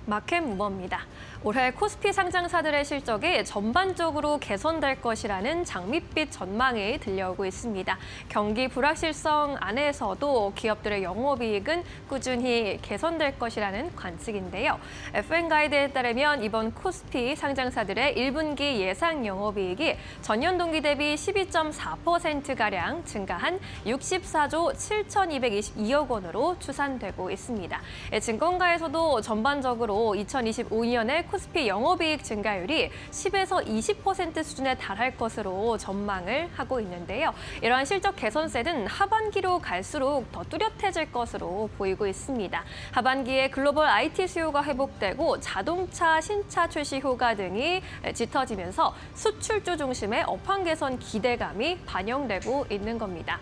마켓무버입니다. 올해 코스피 상장사들의 실적이 전반적으로 개선될 것이라는 장밋빛 전망이 들려오고 있습니다. 경기 불확실성 안에서도 기업들의 영업이익은 꾸준히 개선될 것이라는 관측인데요. FN가이드에 따르면 이번 코스피 상장사들의 1분기 예상 영업이익이 전년 동기 대비 12.4%가량 증가한 64조 7,222억 원으로 추산되고 있습니다. 증권가에서도 전반적으로 2025년에 코스피 영업이익 증가율이 10에서 20% 수준에 달할 것으로 전망을 하고 있는데요. 이러한 실적 개선세는 하반기로 갈수록 더 뚜렷해질 것으로 보이고 있습니다. 하반기에 글로벌 IT 수요가 회복되고 자동차 신차 출시 효과 등이 짙어지면서 수출주 중심의 업황 개선 기대감이 반영되고 있는 겁니다.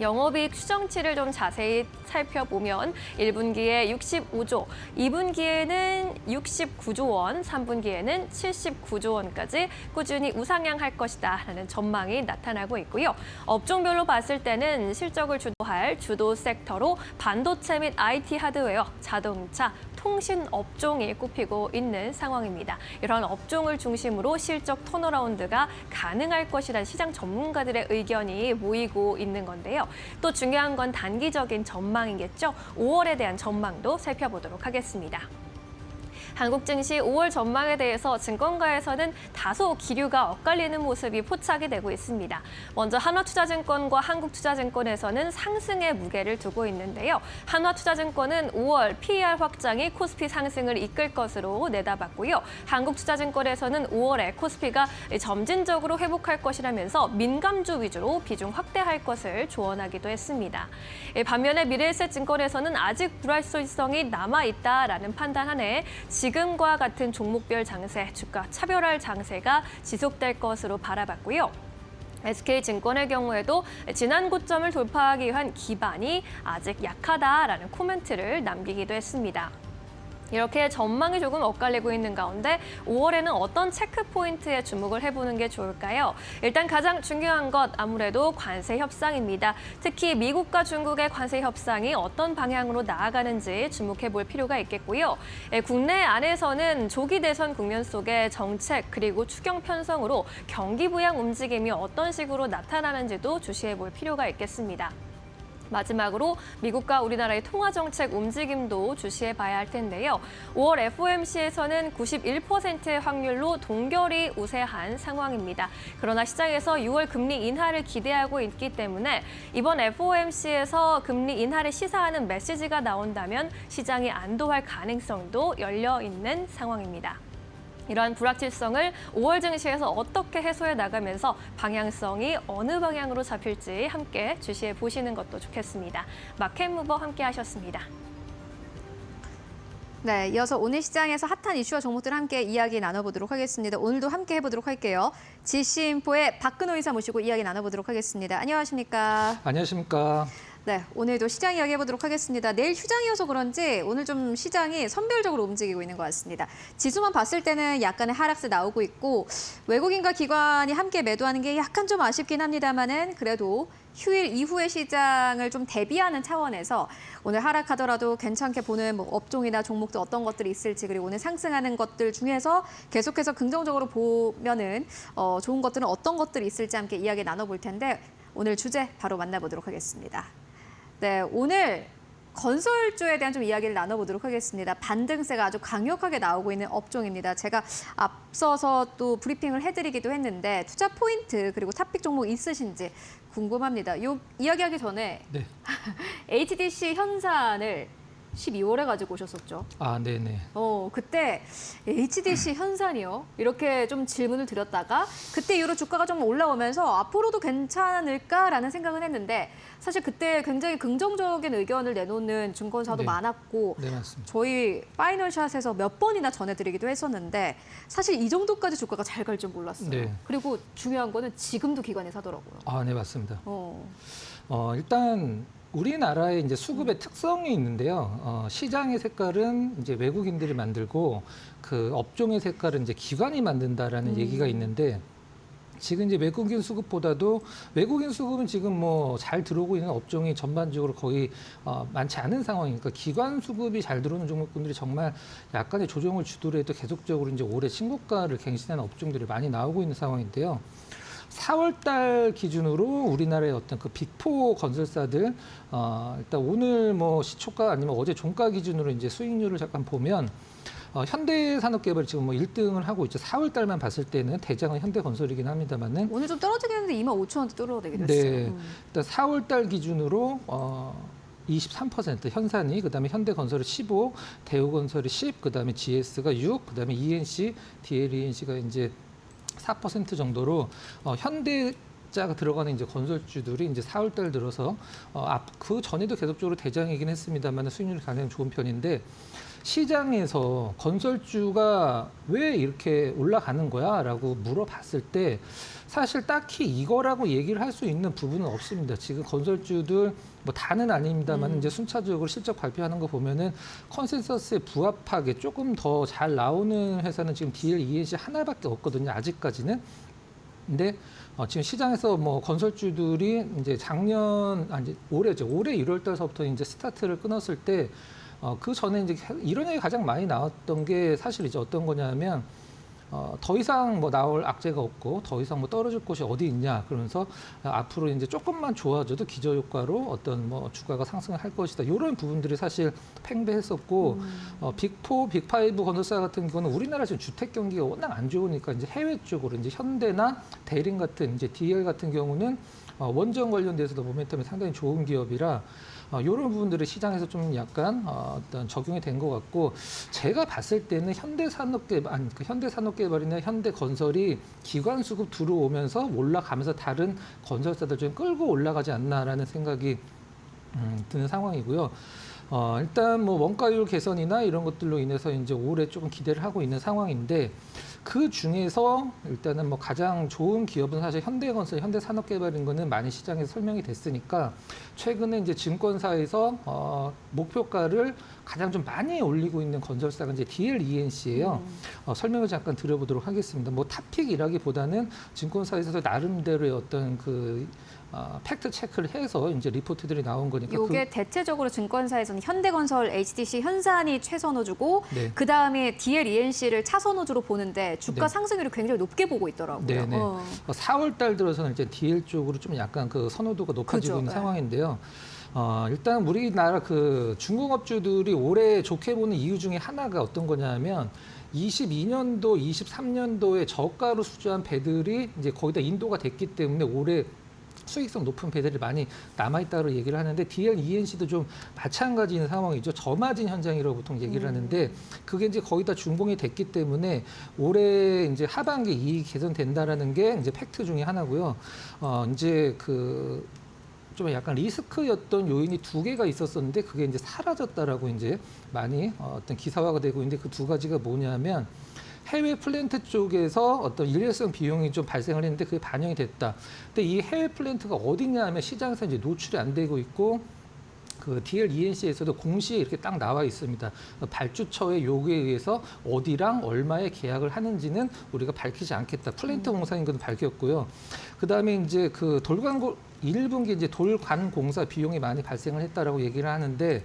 영업이익 추정치를 좀 자세히 살펴보면 1분기에 65조, 2분기에는 69조 원, 3분기에는 79조 원까지 꾸준히 우상향할 것이다라는 전망이 나타나고 있고요. 업종별로 봤을 때는 실적을 주도할 주도 섹터로 반도체 및 IT 하드웨어, 자동차, 통신 업종이 꼽히고 있는 상황입니다. 이러한 업종을 중심으로 실적 턴어라운드가 가능할 것이라는 시장 전문가들의 의견이 모이고 있는 건데요. 또 중요한 건 단기적인 전망이겠죠. 5월에 대한 전망도 살펴보도록 하겠습니다. 한국 증시 5월 전망에 대해서 증권가에서는 다소 기류가 엇갈리는 모습이 포착이 되고 있습니다. 먼저 한화투자증권과 한국투자증권에서는 상승의 무게를 두고 있는데요. 한화투자증권은 5월 PER 확장이 코스피 상승을 이끌 것으로 내다봤고요. 한국투자증권에서는 5월에 코스피가 점진적으로 회복할 것이라면서 민감주 위주로 비중 확대할 것을 조언하기도 했습니다. 반면에 미래에셋증권에서는 아직 불확실성이 남아있다라는 판단하에 지금과 같은 종목별 장세, 주가 차별할 장세가 지속될 것으로 바라봤고요. SK증권의 경우에도 지난 고점을 돌파하기 위한 기반이 아직 약하다라는 코멘트를 남기기도 했습니다. 이렇게 전망이 조금 엇갈리고 있는 가운데 5월에는 어떤 체크 포인트에 주목을 해보는 게 좋을까요? 일단 가장 중요한 것 아무래도 관세 협상입니다. 특히 미국과 중국의 관세 협상이 어떤 방향으로 나아가는지 주목해 볼 필요가 있겠고요. 국내 안에서는 조기 대선 국면 속의 정책 그리고 추경 편성으로 경기 부양 움직임이 어떤 식으로 나타나는지도 주시해 볼 필요가 있겠습니다. 마지막으로 미국과 우리나라의 통화정책 움직임도 주시해 봐야 할 텐데요. 5월 FOMC에서는 91%의 확률로 동결이 우세한 상황입니다. 그러나 시장에서 6월 금리 인하를 기대하고 있기 때문에 이번 FOMC에서 금리 인하를 시사하는 메시지가 나온다면 시장이 안도할 가능성도 열려 있는 상황입니다. 이러한 불확실성을 5월 증시에서 어떻게 해소해 나가면서 방향성이 어느 방향으로 잡힐지 함께 주시해 보시는 것도 좋겠습니다. 마켓무버 함께 하셨습니다. 네, 이어서 오늘 시장에서 핫한 이슈와 종목들 함께 이야기 나눠보도록 하겠습니다. 오늘도 함께 해보도록 할게요. GC인포의 박근호 이사 모시고 이야기 나눠보도록 하겠습니다. 안녕하십니까? 안녕하십니까? 네, 오늘도 시장 이야기 해보도록 하겠습니다. 내일 휴장이어서 그런지 오늘 좀 시장이 선별적으로 움직이고 있는 것 같습니다. 지수만 봤을 때는 약간의 하락세 나오고 있고 외국인과 기관이 함께 매도하는 게 약간 좀 아쉽긴 합니다만은 그래도 휴일 이후의 시장을 좀 대비하는 차원에서 오늘 하락하더라도 괜찮게 보는 뭐 업종이나 종목들 어떤 것들이 있을지 그리고 오늘 상승하는 것들 중에서 계속해서 긍정적으로 보면은 좋은 것들은 어떤 것들이 있을지 함께 이야기 나눠볼 텐데 오늘 주제 바로 만나보도록 하겠습니다. 네, 오늘 건설주에 대한 좀 이야기를 나눠보도록 하겠습니다. 반등세가 아주 강력하게 나오고 있는 업종입니다. 제가 앞서서 또 브리핑을 해드리기도 했는데 투자 포인트 그리고 탑픽 종목 있으신지 궁금합니다. 이야기하기 전에 네. HDC 현산을 12월에 가지고 오셨었죠. 아, 네네. 그때 HDC 현산이요? 이렇게 좀 질문을 드렸다가 그때 이후로 주가가 좀 올라오면서 앞으로도 괜찮을까라는 생각은 했는데 사실 그때 굉장히 긍정적인 의견을 내놓는 증권사도 네. 많았고 네, 맞습니다. 저희 파이널샷에서 몇 번이나 전해드리기도 했었는데 사실 이 정도까지 주가가 잘 갈 줄 몰랐어요. 네. 그리고 중요한 거는 지금도 기관이 사더라고요. 아, 네, 맞습니다. 일단 우리나라의 이제 수급의 특성이 있는데요. 시장의 색깔은 이제 외국인들이 만들고 그 업종의 색깔은 이제 기관이 만든다라는 얘기가 있는데 지금 이제 외국인 수급보다도 외국인 수급은 지금 뭐 잘 들어오고 있는 업종이 전반적으로 거의 많지 않은 상황이니까 기관 수급이 잘 들어오는 종목군들이 정말 약간의 조정을 주더라도 계속적으로 이제 올해 신고가를 갱신하는 업종들이 많이 나오고 있는 상황인데요. 4월 달 기준으로 우리나라의 어떤 그 빅4 건설사들 일단 오늘 뭐 시초가 아니면 어제 종가 기준으로 이제 수익률을 잠깐 보면 현대산업개발이 지금 뭐 1등을 하고 있죠. 4월 달만 봤을 때는 대장은 현대건설이긴 합니다만은 오늘 좀 떨어지긴 했는데 25,000원대 떨어지기도 네, 했어요. 일단 4월 달 기준으로 23% 현산이, 그다음에 현대건설이 15, 대우건설이 10, 그다음에 GS가 6, 그다음에 ENC, DLENC가 이제 4% 정도로 현대자가 들어가는 이제 건설주들이 이제 4월 달 들어서 그 전에도 계속적으로 대장이긴 했습니다만 수익률이 가장 좋은 편인데 시장에서 건설주가 왜 이렇게 올라가는 거야라고 물어봤을 때 사실 딱히 이거라고 얘기를 할 수 있는 부분은 없습니다. 지금 건설주들 뭐 다는 아닙니다만 이제 순차적으로 실적 발표하는 거 보면은 컨센서스에 부합하게 조금 더 잘 나오는 회사는 지금 DLENC 하나밖에 없거든요. 아직까지는. 근데 지금 시장에서 뭐 건설주들이 이제 올해죠. 올해 1월 달서부터 이제 스타트를 끊었을 때 그 전에 이제 이런 얘기 가장 많이 나왔던 게 사실 이제 어떤 거냐면 더 이상 뭐 나올 악재가 없고 더 이상 뭐 떨어질 곳이 어디 있냐 그러면서 앞으로 이제 조금만 좋아져도 기저효과로 어떤 뭐 주가가 상승을 할 것이다. 이런 부분들이 사실 팽배했었고 빅4, 빅5 건설사 같은 경우는 우리나라 지금 주택 경기가 워낙 안 좋으니까 이제 해외 쪽으로 이제 현대나 대림 같은 이제 DL 같은 경우는 원전 관련돼서도 모멘텀이 상당히 좋은 기업이라 이런 부분들이 시장에서 좀 약간 어떤 적용이 된 것 같고 제가 봤을 때는 현대산업개발이나 현대건설이 기관 수급 들어오면서 올라가면서 다른 건설사들 좀 끌고 올라가지 않나라는 생각이 드는 상황이고요. 일단 뭐 원가율 개선이나 이런 것들로 인해서 이제 올해 조금 기대를 하고 있는 상황인데 그 중에서 일단은 뭐 가장 좋은 기업은 사실 현대건설, 현대산업개발인 거는 많이 시장에서 설명이 됐으니까 최근에 이제 증권사에서 목표가를 가장 좀 많이 올리고 있는 건설사가 이제 DLENC예요. 설명을 잠깐 드려보도록 하겠습니다. 뭐 탑픽이라기보다는 증권사에서도 나름대로의 어떤 그 팩트 체크를 해서 이제 리포트들이 나온 거니까. 이게 대체적으로 증권사에서는 현대건설, HDC, 현산이 최선호주고 네. 그 다음에 DLENC를 차선호주로 보는데 주가 네. 상승률을 굉장히 높게 보고 있더라고요. 네네. 4월 달 들어서는 이제 DL 쪽으로 좀 약간 그 선호도가 높아지고 그죠, 있는 네. 상황인데요. 일단 우리나라 그 중공업주들이 올해 좋게 보는 이유 중에 하나가 어떤 거냐면 22년도, 23년도에 저가로 수주한 배들이 이제 거기다 인도가 됐기 때문에 올해 수익성 높은 배들이 많이 남아있다고 얘기를 하는데 DLENC도 좀 마찬가지인 상황이죠. 저마진 현장이라고 보통 얘기를 하는데 그게 이제 거의 다 준공이 됐기 때문에 올해 이제 하반기 이익이 개선된다라는 게 이제 팩트 중에 하나고요. 이제 그 좀 약간 리스크였던 요인이 두 개가 있었었는데 그게 이제 사라졌다라고 이제 많이 어떤 기사화가 되고 있는데 그 두 가지가 뭐냐면 해외 플랜트 쪽에서 어떤 일회성 비용이 좀 발생을 했는데 그게 반영이 됐다. 근데 이 해외 플랜트가 어디냐 하면 시장에서 이제 노출이 안 되고 있고 그 DLENC에서도 공시에 이렇게 딱 나와 있습니다. 발주처의 요구에 의해서 어디랑 얼마의 계약을 하는지는 우리가 밝히지 않겠다. 플랜트 공사인 건 밝혔고요. 그 다음에 이제 그 1분기 이제 돌관공사 비용이 많이 발생을 했다라고 얘기를 하는데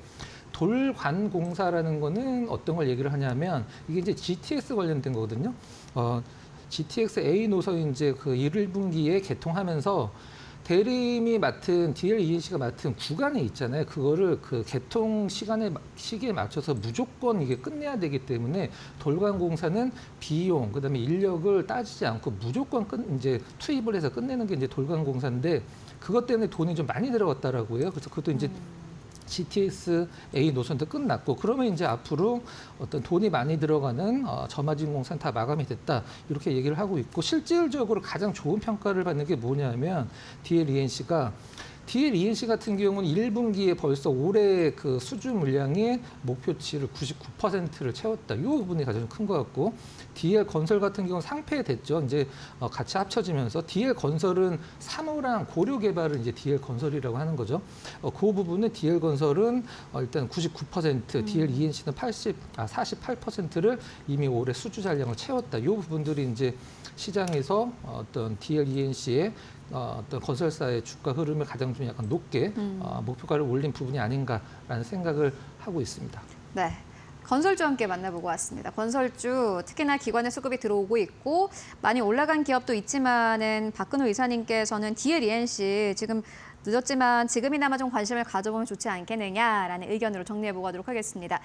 돌관공사라는 거는 어떤 걸 얘기를 하냐면 이게 이제 GTX 관련된 거거든요. GTX A 노선 이제 그 1분기에 개통하면서 대림이 맡은 DLENC가 맡은 구간이 있잖아요. 그거를 그 개통 시기에 맞춰서 무조건 이게 끝내야 되기 때문에 돌관공사는 비용, 그다음에 인력을 따지지 않고 무조건 이제 투입을 해서 끝내는 게 이제 돌관공사인데 그것 때문에 돈이 좀 많이 들어갔다라고요. 그래서 그것도 이제 GTX A 노선도 끝났고 그러면 이제 앞으로 어떤 돈이 많이 들어가는 저마진 공사는 다 마감이 됐다 이렇게 얘기를 하고 있고 실질적으로 가장 좋은 평가를 받는 게 뭐냐면 DLENC가 DL ENC 같은 경우는 1분기에 벌써 올해 그 수주 물량의 목표치를 99%를 채웠다. 이 부분이 가장 큰 것 같고, DL 건설 같은 경우는 상폐됐죠. 이제 같이 합쳐지면서 DL 건설은 산호랑 고려 개발을 이제 DL 건설이라고 하는 거죠. 그 부분은 DL 건설은 일단 99%, DL ENC는 48%를 이미 올해 수주 잔량을 채웠다. 이 부분들이 이제 시장에서 어떤 DL ENC의 어떤 건설사의 주가 흐름을 가장 좀 약간 높게 목표가를 올린 부분이 아닌가라는 생각을 하고 있습니다. 네. 건설주 함께 만나보고 왔습니다. 건설주 특히나 기관의 수급이 들어오고 있고 많이 올라간 기업도 있지만은 박근호 이사님께서는 DL ENC 지금 늦었지만 지금이나마 좀 관심을 가져보면 좋지 않겠느냐라는 의견으로 정리해보고 하도록 하겠습니다.